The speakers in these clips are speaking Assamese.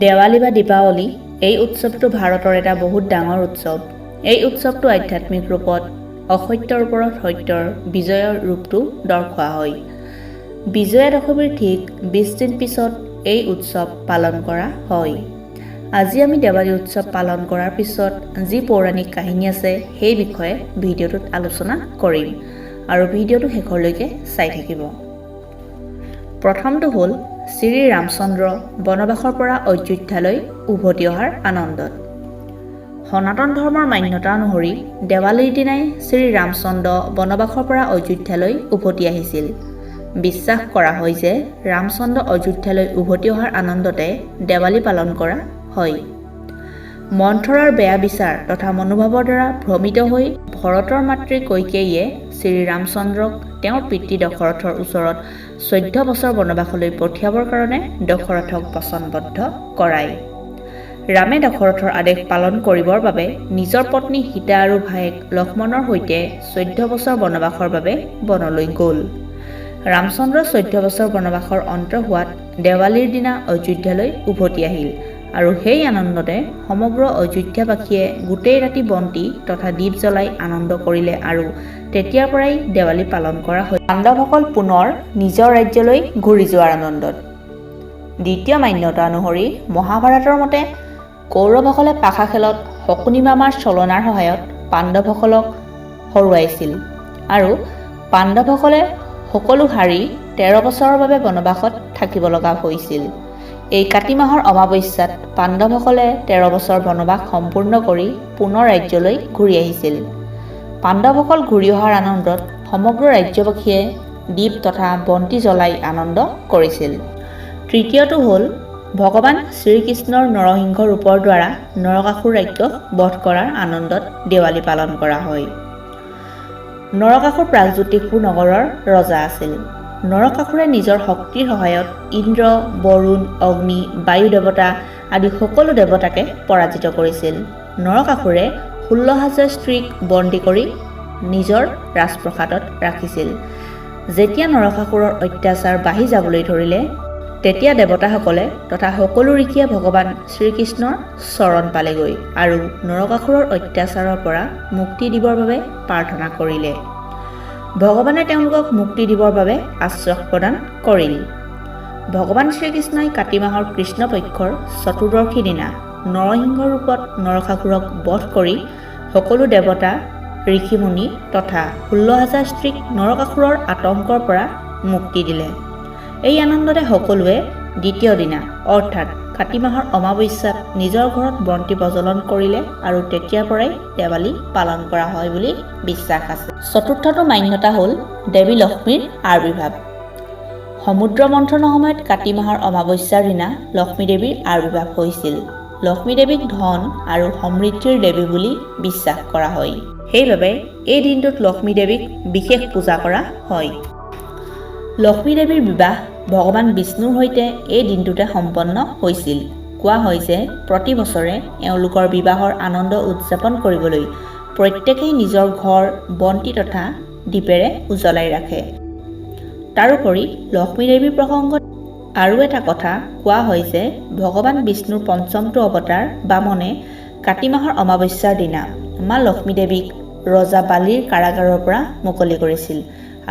দেৱালী বা দীপাৱলী এই উৎসৱটো ভাৰতৰ এটা বহুত ডাঙৰ উৎসৱ। এই উৎসৱটো আধ্যাত্মিক ৰূপত অসত্যৰ ওপৰত সত্যৰ বিজয়ৰ ৰূপটো দৰ্শোৱা হয়। বিজয়া দশমীৰ ঠিক 20 দিন পিছত এই উৎসৱ পালন কৰা হয়। আজি আমি দেৱালী উৎসৱ পালন কৰাৰ পিছত যি পৌৰাণিক কাহিনী আছে সেই বিষয়ে ভিডিঅ'টোত আলোচনা কৰিম আৰু ভিডিঅ'টো শেষলৈকে চাই থাকিব। প্ৰথমটো হ'ল শ্ৰী ৰামচন্দ্ৰ বনবাসৰ পৰা অযোধ্যালৈ উভতি অহাৰ আনন্দত। সনাতন ধৰ্মৰ মান্যতা অনুসৰি দেৱালীৰ দিনাই শ্ৰী ৰামচন্দ্ৰ বনবাসৰ পৰা অযোধ্যালৈ উভতি আহিছিল। বিশ্বাস কৰা হয় যে ৰামচন্দ্ৰ অযোধ্যালৈ উভতি অহাৰ আনন্দতে দেৱালী পালন কৰা হয়। মন্থৰাৰ বেয়া বিচাৰ তথা মনোভাৱৰ দ্বাৰা ভ্ৰমিত হৈ ভৰতৰ মাতৃ কৈকেয়ীয়ে শ্ৰী ৰামচন্দ্ৰক তেওঁৰ পিতৃ দশৰথৰ ওচৰত 14 বছৰ বনবাসলৈ পঠিয়াবৰ কাৰণে দশৰথক বচনবদ্ধ কৰায়। ৰামে দশৰথৰ আদেশ পালন কৰিবৰ বাবে নিজৰ পত্নী সীতা আৰু ভায়েক লক্ষ্মণৰ সৈতে 14 বছৰ বনবাসৰ বাবে বনলৈ গ'ল। ৰামচন্দ্ৰ 14 বছৰ বনবাসৰ অন্ত হোৱাত দেৱালীৰ দিনা অযোধ্যালৈ উভতি আহিল আৰু সেই আনন্দতে সমগ্ৰ অযোধ্যাবাসীয়ে গোটেই ৰাতি বন্তি তথা দীপ জ্বলাই আনন্দ কৰিলে আৰু তেতিয়াৰ পৰাই দেৱালী পালন কৰা হয় পাণ্ডৱসকল পুনৰ নিজৰ ৰাজ্যলৈ ঘূৰি যোৱাৰ আনন্দত। দ্বিতীয় মান্যতা অনুসৰি মহাভাৰতৰ মতে কৌৰৱসকলে পাশা খেলত শকুনি মামাৰ চলনাৰ সহায়ত পাণ্ডৱসকলক হৰুৱাইছিল আৰু পাণ্ডৱসকলে সকলো হাৰি 13 বছৰৰ বাবে বনবাসত থাকিব লগা হৈছিল। এই কাতি মাহৰ অমাৱস্যাত পাণ্ডৱসকলে 13 বছৰ বনবাস সম্পূৰ্ণ কৰি পুনৰ ৰাজ্যলৈ ঘূৰি আহিছিল। পাণ্ডৱসকল ঘূৰি অহাৰ আনন্দত সমগ্ৰ ৰাজ্যবাসীয়ে দীপ তথা বন্তি জ্বলাই আনন্দ কৰিছিল। তৃতীয়টো হ'ল ভগৱান শ্ৰীকৃষ্ণৰ নৰসিংহ ৰূপৰ দ্বাৰা নৰকাসুৰ ৰাক্ষসক বধ কৰাৰ আনন্দত দেৱালী পালন কৰা হয়। নৰকাসুৰ প্ৰাগজ্যোতিষপুৰ নগৰৰ ৰজা আছিল। নৰকাসুৰে নিজৰ শক্তিৰ সহায়ত ইন্দ্ৰ, বৰুণ, অগ্নি, বায়ু দেৱতা আদি সকলো দেৱতাকে পৰাজিত কৰিছিল। নৰকাসুৰে 16,000 স্ত্ৰীক বন্দী কৰি নিজৰ ৰাজপ্ৰসাদত ৰাখিছিল। যেতিয়া নৰকাসুৰৰ অত্যাচাৰ বাঢ়ি যাবলৈ ধৰিলে তেতিয়া দেৱতাসকলে তথা সকলো ঋষিয়ে ভগৱান শ্ৰীকৃষ্ণৰ চৰণ পালেগৈ আৰু নৰকাসুৰৰ অত্যাচাৰৰ পৰা মুক্তি দিবৰ বাবে প্ৰাৰ্থনা কৰিলে। ভগৱানে তেওঁলোকক মুক্তি দিবৰ বাবে আশ্বাস প্ৰদান কৰিল। ভগৱান শ্ৰীকৃষ্ণই কাতি মাহৰ কৃষ্ণপক্ষৰ চতুৰ্দশী দিনা নৰসিংহ ৰূপত নৰকাসুৰক বধ কৰি সকলো দেৱতা ঋষিমুনি তথা 16,000 স্ত্ৰীক নৰকাসুৰৰ আতংকৰ পৰা মুক্তি দিলে। এই আনন্দতে সকলোৱে দ্বিতীয় দিনা অৰ্থাৎ কাতি মাহৰ অমাৱস্যাত নিজৰ ঘৰত বন্তি প্ৰজ্বলন কৰিলে আৰু তেতিয়াৰ পৰাই দেৱালী পালন কৰা হয় বুলি বিশ্বাস আছে। চতুৰ্থটো মান্যতা হ'ল দেৱী লক্ষ্মীৰ আৱিৰ্ভাৱ। সমুদ্ৰ মন্থনৰ সময়ত কাতি মাহৰ অমাৱস্যাৰ দিনা লক্ষ্মী দেৱীৰ আৱিৰ্ভাৱ হৈছিল। লক্ষ্মী দেৱীক ধন আৰু সমৃদ্ধিৰ দেৱী বুলি বিশ্বাস কৰা হয়। সেইবাবে এই দিনটোত লক্ষ্মী দেৱীক বিশেষ পূজা কৰা হয়। লক্ষ্মী দেৱীৰ বিবাহ ভগৱান বিষ্ণুৰ সৈতে এই দিনটোতে সম্পন্ন হৈছিল। কোৱা হয় যে প্ৰতি বছৰে এওঁলোকৰ বিবাহৰ আনন্দ উদযাপন কৰিবলৈ প্ৰত্যেকেই নিজৰ ঘৰ বন্তি তথা দীপেৰে উজ্বলাই ৰাখে। তাৰোপৰি লক্ষ্মী দেৱীৰ প্ৰসংগত আৰু এটা কথা কোৱা হয় যে ভগৱান বিষ্ণুৰ পঞ্চমটো অৱতাৰ বামনে কাতি মাহৰ অমাৱস্যাৰ দিনা মা লক্ষ্মী দেৱীক ৰজা বালিৰ কাৰাগাৰৰ পৰা মুকলি কৰিছিল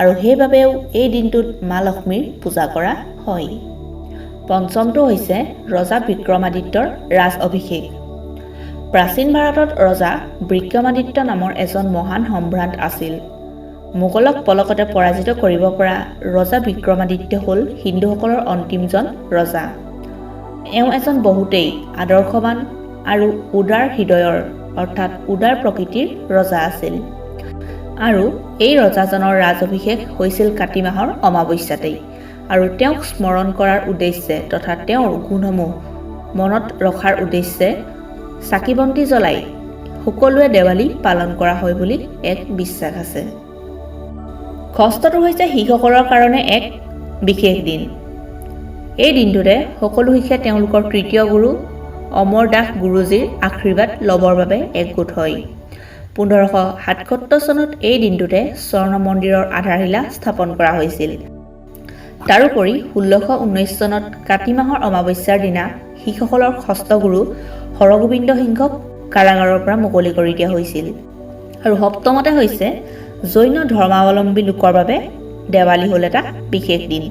আৰু সেইবাবেও এই দিনটোত মা লক্ষ্মীৰ পূজা কৰা হয়। পঞ্চমটো হৈছে ৰজা বিক্ৰমাদিত্যৰ ৰাজ অভিষেক। প্ৰাচীন ভাৰতত ৰজা বিক্ৰমাদিত্য নামৰ এজন মহান সম্ভ্ৰান্ত আছিল। মোগলক পলকতে পৰাজিত কৰিব পৰা ৰজা বিক্ৰমাদিত্য হ'ল হিন্দুসকলৰ অন্তিমজন ৰজা। এওঁ এজন বহুতেই আদৰ্শৱান আৰু উদাৰ হৃদয়ৰ অৰ্থাৎ উদাৰ প্ৰকৃতিৰ ৰজা আছিল আৰু এই ৰজাজনৰ ৰাজ অভিষেক হৈছিল কাতি মাহৰ অমাৱস্যাতেই আৰু তেওঁক স্মৰণ কৰাৰ উদ্দেশ্যে তথা তেওঁৰ গুণসমূহ মনত ৰখাৰ উদ্দেশ্যে চাকি বন্তি জ্বলাই সকলোৱে দেৱালী পালন কৰা হয় বুলি এক বিশ্বাস আছে। ষষ্ঠটো হৈছে শিখসকলৰ কাৰণে এক বিশেষ দিন। এই দিনটোতে সকলো শিখে তেওঁলোকৰ তৃতীয় গুৰু অমৰ দাস গুৰুজীৰ আশীৰ্বাদ ল'বৰ বাবে একগোট হয়। 1577 চনত এই দিনটোতে স্বৰ্ণ মন্দিৰৰ আধাৰশিলা স্থাপন কৰা হৈছিল তাৰোপৰি 1619 চনত কাতি মাহৰ অমাৱস্যাৰ দিনা শিখসকলৰ ষষ্ঠ গুৰু হৰগোবিন্দ সিংহক কাৰাগাৰৰ পৰা মুকলি কৰি দিয়া হৈছিল। আৰু সপ্তমতে হৈছে জৈন ধৰ্মাৱলম্বী লোকৰ বাবে দেৱালী হ'ল এটা বিশেষ দিন।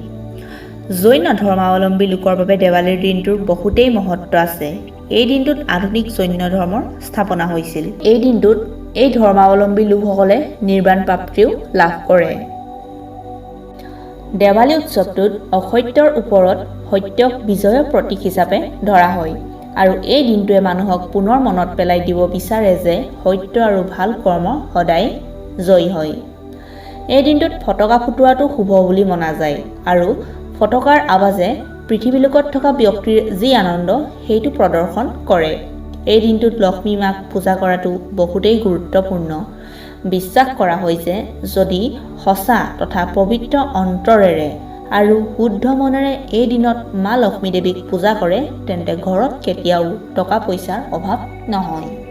জৈন ধৰ্মাৱলম্বী লোকৰ বাবে দেৱালীৰ দিনটোৰ বহুতেই মহত্ব আছে। এই দিনটোত আধুনিক জৈন ধৰ্মৰ স্থাপনা হৈছিল। এই দিনটোত এই ধৰ্মাৱলম্বী লোকসকলে নিৰ্বাণ প্ৰাপ্তিও লাভ কৰে। দেৱালী উৎসৱটোত অসত্যৰ ওপৰত সত্যক বিজয়ৰ প্ৰতীক হিচাপে ধৰা হয় আৰু এই দিনটোৱে মানুহক পুনৰ মনত পেলাই দিব বিচাৰে যে সত্য আৰু ভাল কৰ্ম সদায় জয়ী হয়। এই দিনটোত ফটকা ফুটোৱাটো শুভ বুলি মনা যায় আৰু ফটকাৰ আৱাজে পৃথিৱীলোকত থকা ব্যক্তিৰ যি আনন্দ সেইটো প্ৰদৰ্শন কৰে। এই দিনটোত লক্ষ্মী মাক পূজা কৰাটো বহুতেই গুৰুত্বপূৰ্ণ। বিশ্বাস কৰা হয় যে যদি সঁচা তথা পবিত্ৰ অন্তৰেৰে আৰু শুদ্ধ মনেৰে এই দিনত মা লক্ষ্মী দেৱীক পূজা কৰে তেন্তে ঘৰত কেতিয়াও টকা পইচাৰ অভাৱ নহয়।